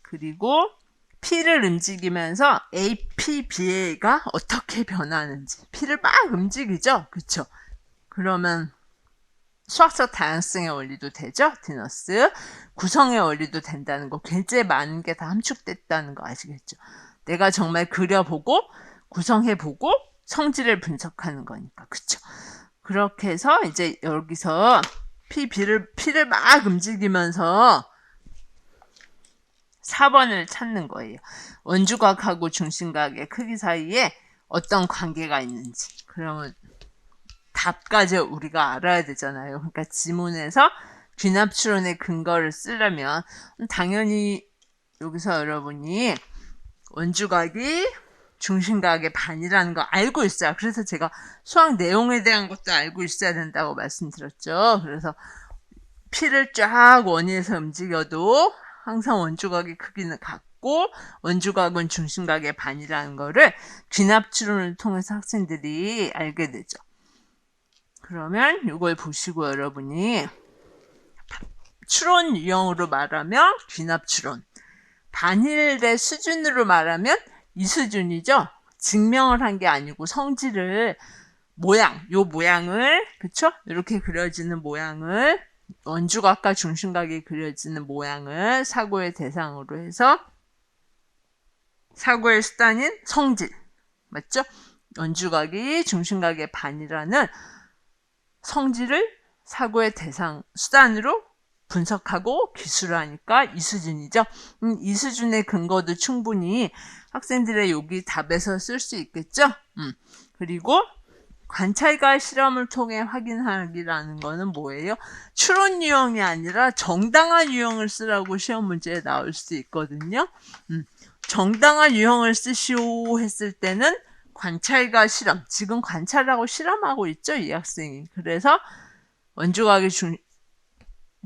그리고 P를 움직이면서 A, P, B가 어떻게 변하는지 P를 막 움직이죠. 그쵸? 그러면 수학적 다양성의 원리도 되죠. 디너스 구성의 원리도 된다는 거 굉장히 많은 게 다 함축됐다는 거 아시겠죠. 내가 정말 그려보고 구성해보고 성질을 분석하는 거니까 그쵸. 그렇게 해서 이제 여기서 P를 막 움직이면서 4번을 찾는 거예요. 원주각하고 중심각의 크기 사이에 어떤 관계가 있는지. 그러면 답까지 우리가 알아야 되잖아요. 그러니까 지문에서 귀납 추론의 근거를 쓰려면 당연히 여기서 여러분이 원주각이 중심각의 반이라는 거 알고 있어요. 그래서 제가 수학 내용에 대한 것도 알고 있어야 된다고 말씀드렸죠. 그래서 P를 쫙 원위에서 움직여도 항상 원주각의 크기는 같고 원주각은 중심각의 반이라는 거를 귀납 추론을 통해서 학생들이 알게 되죠. 그러면 이걸 보시고 여러분이 추론 유형으로 말하면 귀납 추론, 반일의 수준으로 말하면 이 수준이죠. 증명을 한 게 아니고 성질을 요 모양을 그쵸? 이렇게 그려지는 모양을 원주각과 중심각이 그려지는 모양을 사고의 대상으로 해서 사고의 수단인 성질 맞죠? 원주각이 중심각의 반이라는 성질을 사고의 대상 수단으로 분석하고 기술하니까 이 수준이죠. 이 수준의 근거도 충분히 학생들의 여기 답에서 쓸 수 있겠죠. 그리고 관찰과 실험을 통해 확인하기라는 거는 뭐예요? 추론 유형이 아니라 정당한 유형을 쓰라고 시험 문제에 나올 수 있거든요. 정당한 유형을 쓰시오 했을 때는 관찰과 실험, 지금 관찰하고 실험하고 있죠, 이 학생이. 그래서 원주각의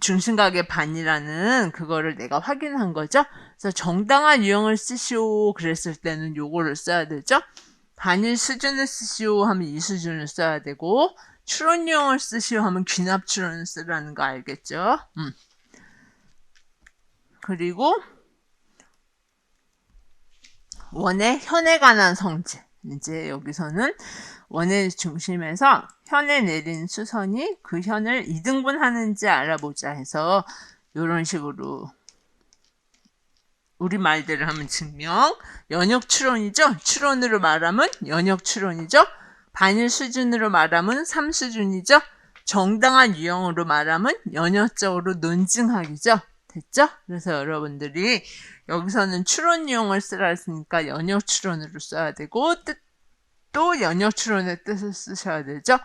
중심각의 반이라는 그거를 내가 확인한 거죠. 그래서 정당한 유형을 쓰시오 그랬을 때는 요거를 써야 되죠. 반일 수준을 쓰시오 하면 이 수준을 써야 되고 추론 유형을 쓰시오 하면 귀납 추론을 쓰라는 거 알겠죠? 그리고 원의 현에 관한 성질. 이제 여기서는 원의 중심에서 현에 내린 수선이 그 현을 2등분하는지 알아보자 해서 이런 식으로 우리 말대로 하면 증명, 연역 추론이죠. 추론으로 말하면 연역 추론이죠. 반일 수준으로 말하면 3수준이죠. 정당한 유형으로 말하면 연역적으로 논증하기죠. 됐죠? 그래서 여러분들이 여기서는 추론 유형을 쓰라 했으니까 연역 추론으로 써야 되고 또 연역 추론의 뜻을 쓰셔야 되죠.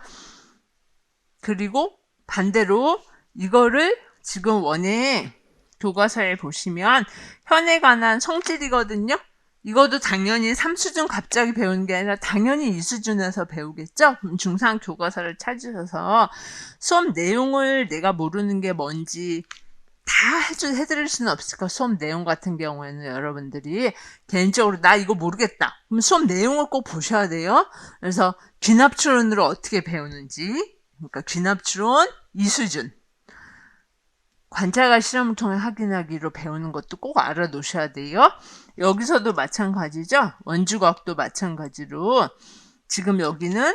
그리고 반대로 이거를 지금 원에 교과서에 보시면 현에 관한 성질이거든요. 이것도 당연히 3수준 갑자기 배우는 게 아니라 당연히 2수준에서 배우겠죠? 그럼 중3 교과서를 찾으셔서 수업 내용을 내가 모르는 게 뭔지 다 해드릴 수는 없을까? 수업 내용 같은 경우에는 여러분들이 개인적으로 나 이거 모르겠다. 그럼 수업 내용을 꼭 보셔야 돼요. 그래서 귀납추론으로 어떻게 배우는지, 그러니까 귀납추론 2수준. 관찰과 실험을 통해 확인하기로 배우는 것도 꼭 알아놓으셔야 돼요. 여기서도 마찬가지죠. 원주각도 마찬가지로 지금 여기는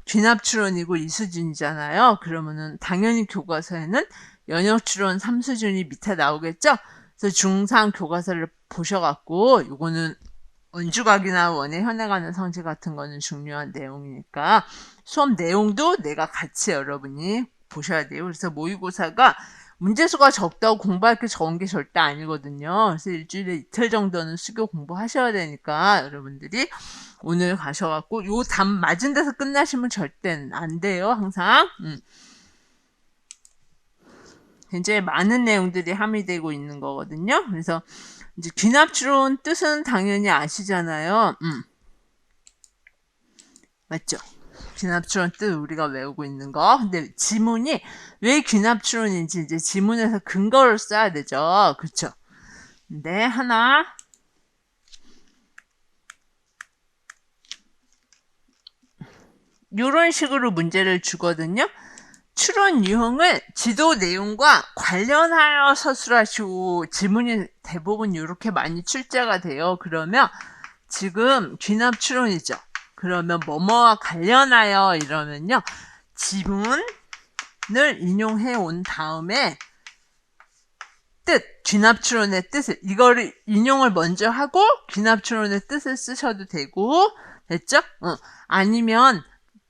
귀납추론이고 2수준이잖아요. 그러면은 당연히 교과서에는 연역추론 3수준이 밑에 나오겠죠. 그래서 중3 교과서를 보셔갖고 이거는 원주각이나 원의 현에 관한 성질 같은 거는 중요한 내용이니까 수업 내용도 내가 같이 여러분이 보셔야 돼요. 그래서 모의고사가 문제수가 적다고 공부할 게 적은 게 절대 아니거든요. 그래서 일주일에 이틀 정도는 수교 공부하셔야 되니까 여러분들이 오늘 가셔갖고 요 답 맞은 데서 끝나시면 절대 안 돼요. 항상. 굉장히 많은 내용들이 함유되고 있는 거거든요. 그래서 이제 귀납추론 뜻은 당연히 아시잖아요. 맞죠? 귀납추론 뜻 우리가 외우고 있는 거. 근데 지문이 왜 귀납추론인지 이제 지문에서 근거를 써야 되죠. 그쵸? 근데 하나 요런 식으로 문제를 주거든요. 추론 유형을 지도 내용과 관련하여 서술하시고 지문이 대부분 이렇게 많이 출제가 돼요. 그러면 지금 귀납추론이죠. 그러면 뭐뭐와 관련하여 이러면요. 지문을 인용해 온 다음에 뜻, 귀납추론의 뜻을 이거를 인용을 먼저 하고 귀납추론의 뜻을 쓰셔도 되고 됐죠? 아니면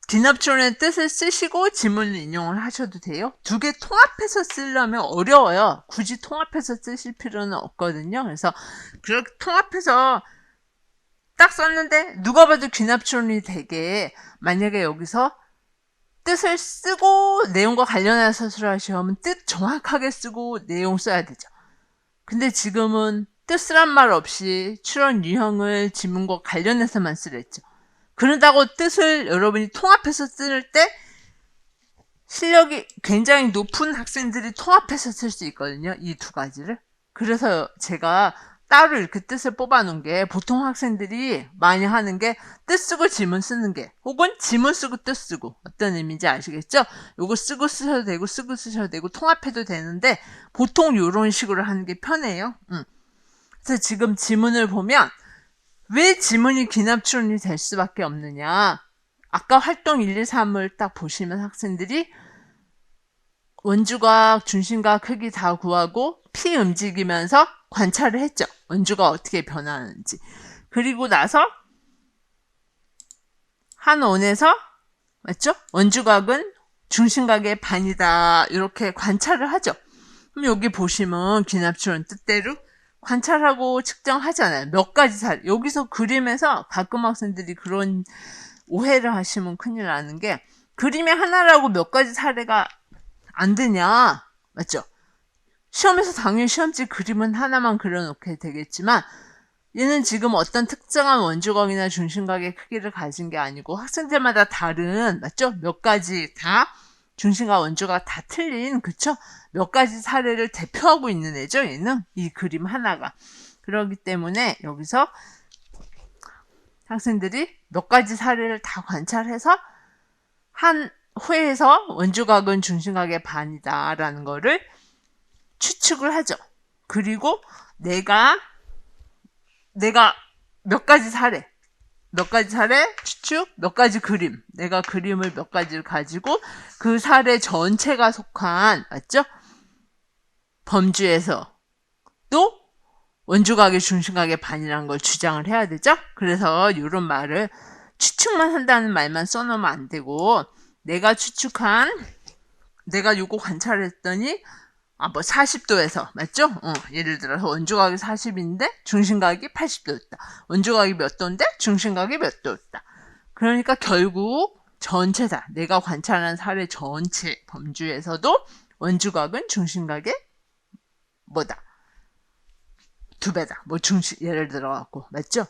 귀납추론의 뜻을 쓰시고 지문을 인용을 하셔도 돼요. 두 개 통합해서 쓰려면 어려워요. 굳이 통합해서 쓰실 필요는 없거든요. 그래서 그렇게 통합해서 딱 썼는데 누가 봐도 귀납추론이 되게 만약에 여기서 뜻을 쓰고 내용과 관련해서 서술하시면 뜻 정확하게 쓰고 내용 써야 되죠. 근데 지금은 뜻이란 말 없이 추론 유형을 지문과 관련해서만 쓰랬죠. 그런다고 뜻을 여러분이 통합해서 쓸 때 실력이 굉장히 높은 학생들이 통합해서 쓸 수 있거든요. 이 두 가지를. 그래서 제가 따로 이렇게 뜻을 뽑아놓은 게 보통 학생들이 많이 하는 게 뜻 쓰고 지문 쓰는 게 혹은 지문 쓰고 뜻 쓰고 어떤 의미인지 아시겠죠? 요거 쓰고 쓰셔도 되고 쓰고 쓰셔도 되고 통합해도 되는데 보통 요런 식으로 하는 게 편해요. 그래서 지금 지문을 보면 왜 지문이 귀납추론이 될 수밖에 없느냐. 아까 활동 1, 2, 3을 딱 보시면 학생들이 원주각, 중심각, 크기 다 구하고 피 움직이면서 관찰을 했죠. 원주가 어떻게 변하는지. 그리고 나서 한 원에서 맞죠? 원주각은 중심각의 반이다. 이렇게 관찰을 하죠. 그럼 여기 보시면 귀납추론 뜻대로 관찰하고 측정하잖아요. 몇 가지 사례. 여기서 그림에서 가끔 학생들이 그런 오해를 하시면 큰일 나는 게 그림이 하나라고 몇 가지 사례가 안 되냐. 맞죠? 시험에서 당연히 시험지 그림은 하나만 그려놓게 되겠지만 얘는 지금 어떤 특정한 원주각이나 중심각의 크기를 가진 게 아니고 학생들마다 다른 맞죠? 몇 가지 다 중심각 원주각 다 틀린 그쵸? 몇 가지 사례를 대표하고 있는 애죠. 얘는 이 그림 하나가. 그렇기 때문에 여기서 학생들이 몇 가지 사례를 다 관찰해서 한 회에서 원주각은 중심각의 반이다 라는 거를 추측을 하죠. 그리고 내가 몇 가지 사례 추측, 몇 가지 그림, 내가 그림을 몇 가지를 가지고 그 사례 전체가 속한 맞죠? 범주에서 또 원주각의 중심각의 반이라는 걸 주장을 해야 되죠? 그래서 이런 말을 추측만 한다는 말만 써놓으면 안 되고 내가 요거 관찰했더니 40도에서 맞죠? 예를 들어서 원주각이 40인데 중심각이 80도였다. 원주각이 몇 도인데 중심각이 몇 도였다. 그러니까 결국 전체다. 내가 관찰한 사례 전체 범주에서도 원주각은 중심각의 뭐다. 2배다. 뭐 예를 들어갖고, 맞죠?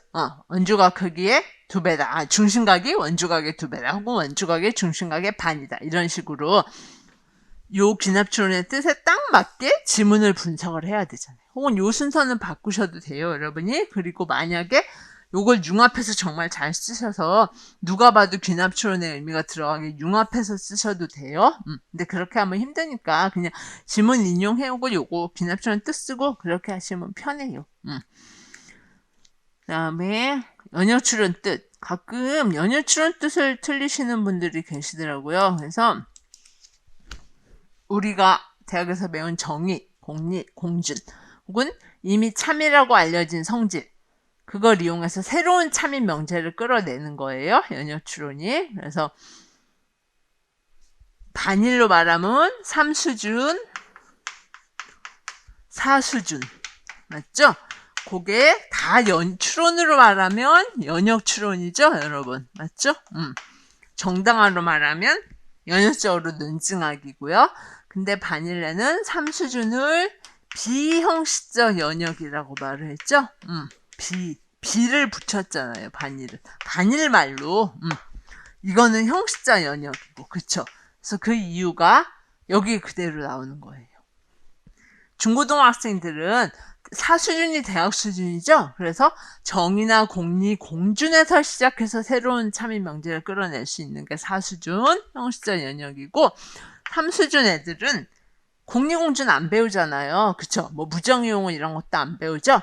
원주각 크기의 2배다. 중심각이 원주각의 2배다. 혹은 원주각의 중심각의 반이다. 이런 식으로 요 귀납추론의 뜻에 딱 맞게 지문을 분석을 해야 되잖아요. 혹은 요 순서는 바꾸셔도 돼요, 여러분이. 그리고 만약에 요걸 융합해서 정말 잘 쓰셔서 누가 봐도 귀납추론의 의미가 들어가게 융합해서 쓰셔도 돼요. 근데 그렇게 하면 힘드니까 그냥 지문 인용해오고 요거 귀납추론 뜻 쓰고 그렇게 하시면 편해요. 그다음에 연역추론 뜻. 가끔 연역추론 뜻을 틀리시는 분들이 계시더라고요. 그래서 우리가 대학에서 배운 정의, 공리, 공준 혹은 이미 참이라고 알려진 성질 그걸 이용해서 새로운 참인 명제를 끌어내는 거예요. 연역추론이. 그래서 반일로 말하면 3수준, 4수준 맞죠? 그게 다 추론으로 말하면 연역추론이죠, 여러분. 맞죠? 정당화로 말하면 연역적으로 논증학이고요. 근데 반일레는 3수준을 비형식적 연역이라고 말을 했죠. 비를 붙였잖아요. 반일 말로. 이거는 형식적 연역이고, 그쵸? 그래서 그 이유가 여기 그대로 나오는 거예요. 중고등학생들은 4수준이 대학 수준이죠. 그래서 정의나 공리, 공준에서 시작해서 새로운 참인 명제를 끌어낼 수 있는 게 4수준 형식적 연역이고 3수준 애들은 공리, 공준 안 배우잖아요. 그쵸? 뭐 무정이용은 이런 것도 안 배우죠.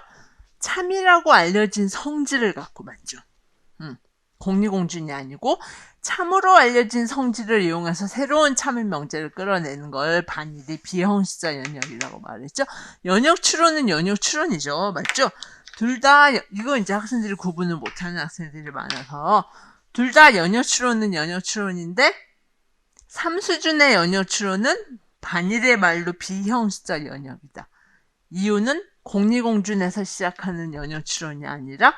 참이라고 알려진 성질을 갖고 맞죠. 공리, 공준이 아니고 참으로 알려진 성질을 이용해서 새로운 참인 명제를 끌어내는 걸 반일이 비형식적 연역이라고 말했죠. 연역추론은 연역추론이죠. 맞죠? 둘 다 이거 이제 학생들이 구분을 못하는 학생들이 많아서 둘 다 연역추론은 연역추론인데 3수준의 연역추론은 반일의 말로 비형식적 연역이다. 이유는 공리공준에서 시작하는 연역추론이 아니라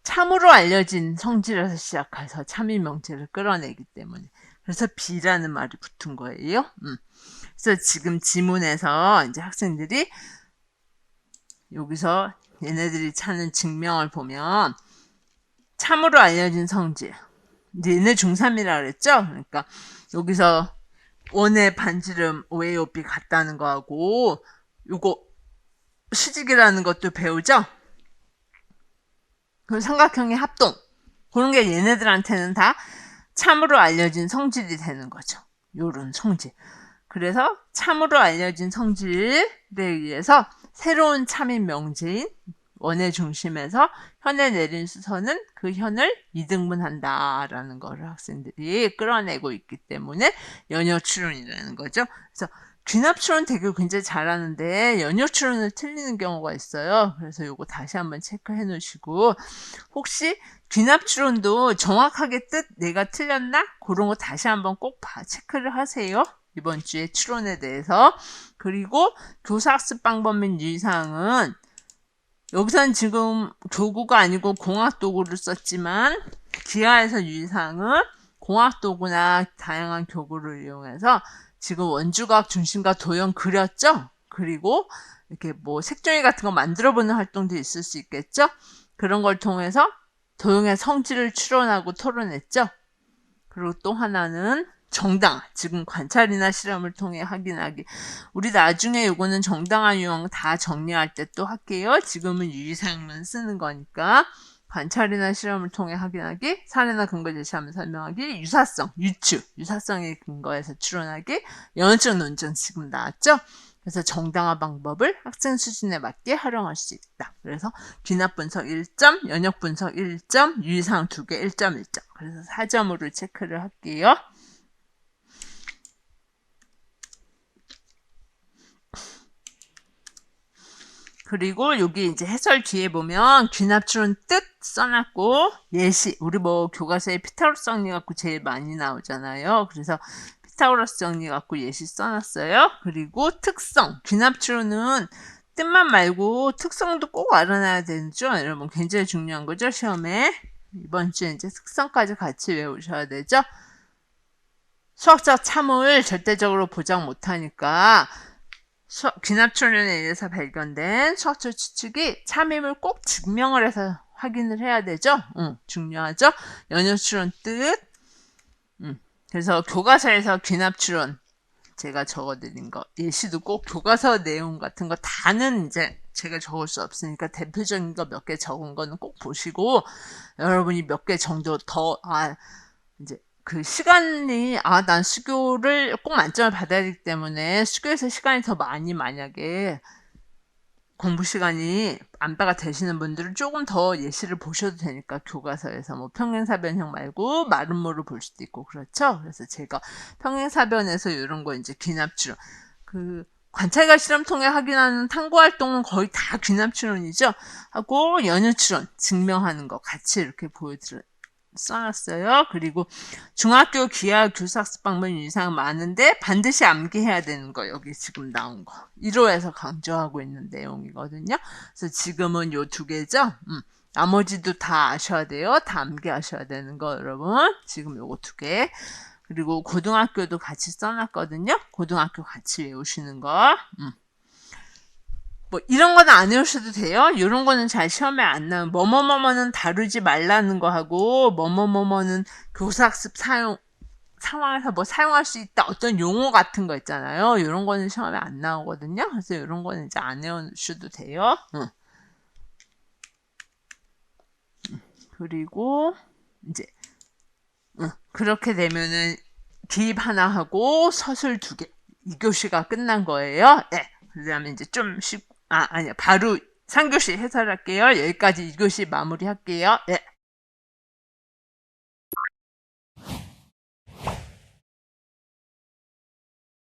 참으로 알려진 성질에서 시작해서 참인 명제를 끌어내기 때문에 그래서 비라는 말이 붙은 거예요. 그래서 지금 지문에서 이제 학생들이 여기서 얘네들이 찾는 증명을 보면 참으로 알려진 성질 이제 얘네 중3이라 그랬죠. 그러니까 여기서 원의 반지름 OAOB 같다는 거하고 요거 수직이라는 것도 배우죠. 그 삼각형의 합동 그런 게 얘네들한테는 다 참으로 알려진 성질이 되는 거죠. 요런 성질. 그래서 참으로 알려진 성질에 의해서 새로운 참인 명제인 원의 중심에서 현에 내린 수선은 그 현을 이등분한다라는 거를 학생들이 끌어내고 있기 때문에 연역추론이라는 거죠. 그래서 귀납추론 되게 굉장히 잘하는데 연역추론을 틀리는 경우가 있어요. 그래서 요거 다시 한번 체크해 놓으시고 혹시 귀납추론도 정확하게 뜻 내가 틀렸나? 그런 거 다시 한번 꼭 체크를 하세요. 이번 주에 추론에 대해서. 그리고 교사학습 방법 및 유의사항은 여기서는 지금 교구가 아니고 공학도구를 썼지만 기하에서 유의사항은 공학도구나 다양한 교구를 이용해서 지금 원주각, 중심각, 도형 그렸죠? 그리고 이렇게 뭐 색종이 같은 거 만들어보는 활동도 있을 수 있겠죠? 그런 걸 통해서 도형의 성질을 추론하고 토론했죠? 그리고 또 하나는 정당, 지금 관찰이나 실험을 통해 확인하기. 우리 나중에 요거는 정당한 유형 다 정리할 때 또 할게요. 지금은 유의사항만 쓰는 거니까. 관찰이나 실험을 통해 확인하기, 사례나 근거 제시하면 설명하기, 유사성, 유사성의 근거에서 추론하기, 연원적 논증 지금 나왔죠? 그래서 정당화 방법을 학생 수준에 맞게 활용할 수 있다. 그래서 귀납 분석 1점, 연역 분석 1점, 유의사항 2개 1점 1점. 그래서 4점으로 체크를 할게요. 그리고 여기 이제 해설 뒤에 보면 귀납추론 뜻 써놨고 예시 우리 뭐 교과서에 피타고라스 정리 갖고 제일 많이 나오잖아요. 그래서 피타고라스 정리 갖고 예시 써놨어요. 그리고 특성 귀납추론은 뜻만 말고 특성도 꼭 알아놔야 되죠. 여러분 굉장히 중요한 거죠. 시험에 이번 주에 이제 특성까지 같이 외우셔야 되죠. 수학적 참을 절대적으로 보장 못하니까 기납출연에 의해서 발견된 수학적 추측이 참임을 꼭 증명을 해서 확인을 해야 되죠. 중요하죠. 연효추론 뜻. 그래서 교과서에서 기납추론 제가 적어드린 거, 예시도 꼭 교과서 내용 같은 거 다는 이제 제가 적을 수 없으니까 대표적인 거 몇 개 적은 거는 꼭 보시고, 여러분이 몇 개 정도 더, 이제 그 시간이, 난 수교를 꼭 만점을 받아야 되기 때문에 수교에서 시간이 더 많이 만약에 공부 시간이 안배가 되시는 분들은 조금 더 예시를 보셔도 되니까 교과서에서 뭐 평행사변형 말고 마름모를 볼 수도 있고 그렇죠. 그래서 제가 평행사변에서 이런 거 이제 기납추론 그 관찰과 실험 통해 확인하는 탐구 활동은 거의 다 기납추론이죠. 하고 연유추론 증명하는 거 같이 이렇게 써놨어요. 그리고 중학교 기하 교사학습 방법 유의사항 많은데 반드시 암기해야 되는 거 여기 지금 나온 거 1호에서 강조하고 있는 내용이거든요. 그래서 지금은 요 두 개죠. 나머지도 다 아셔야 돼요. 다 암기하셔야 되는 거 여러분. 지금 요거 두 개. 그리고 고등학교도 같이 써놨거든요. 고등학교 같이 외우시는 거. 뭐 이런 거는 안 외우셔도 돼요. 이런 거는 잘 시험에 안 나와요. 뭐뭐뭐뭐는 다루지 말라는 거 하고 뭐뭐뭐뭐는 교사학습 상황에서 뭐 사용할 수 있다. 어떤 용어 같은 거 있잖아요. 이런 거는 시험에 안 나오거든요. 그래서 이런 거는 이제 안 외우셔도 돼요. 그리고 이제 그렇게 되면은 기입 하나 하고 서술 2개. 2교시가 끝난 거예요. 네. 그 다음에 이제 좀 아니야. 바로 3교시 해설할게요. 여기까지 2교시 마무리할게요. 네.